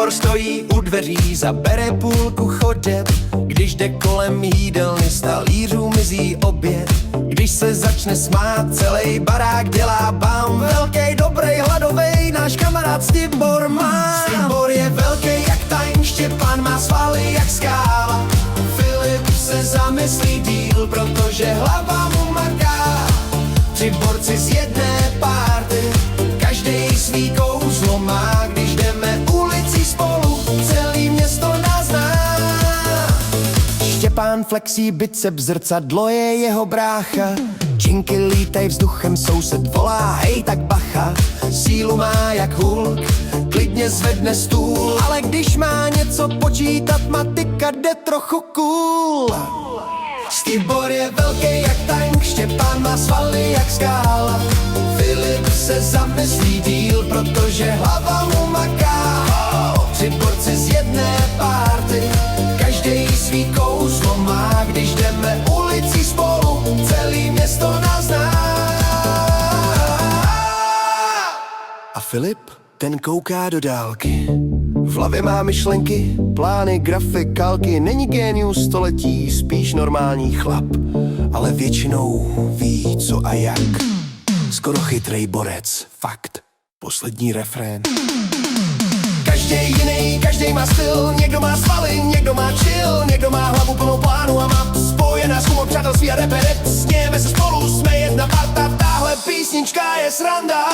Tibor stojí u dveří, zabere půlku chodeb. Když jde kolem jídelny, z talířů mizí oběd. Když se začne smát, celý barák dělá bam. Velký, dobrý, hladovej, náš kamarád Tibor má. Tibor je velký jak tajn, Štěpán má svaly jak skála. Filip se zamyslí díl, protože hlava mu maká. Tři borci z jedné párty, každej svý kouzlo má. Když jdeme ulicí spolu, celý město nás zná. Štěpán flexí bicep, zrcadlo je jeho brácha. Činky lítaj vzduchem, soused volá, hej tak bacha. Sílu má jak Hulk, klidně zvedne stůl. Ale když má něco počítat, matika jde trochu cool. Tibor je velký jak tank, Štěpán má svaly jak skála. Filip se zamyslí díl, protože hlava mu maká. Tři borci z jedné párty, každej svý kouzlo má. Když jdeme ulicí spolu, celý město nás zná. A Filip, ten kouká do dálky. V hlavě má myšlenky, plány, grafy, kalky. Není génius století, spíš normální chlap, ale většinou ví co a jak. Skoro chytrej borec, fakt. Poslední refrén. Každý jiný, každý má styl. Někdo má svaly, někdo má chill. Někdo má hlavu plnou plánu a map. Spojená s humor, přátelství a reperec. Snějeme se spolu, jsme jedna parta. Tahle písnička je sranda.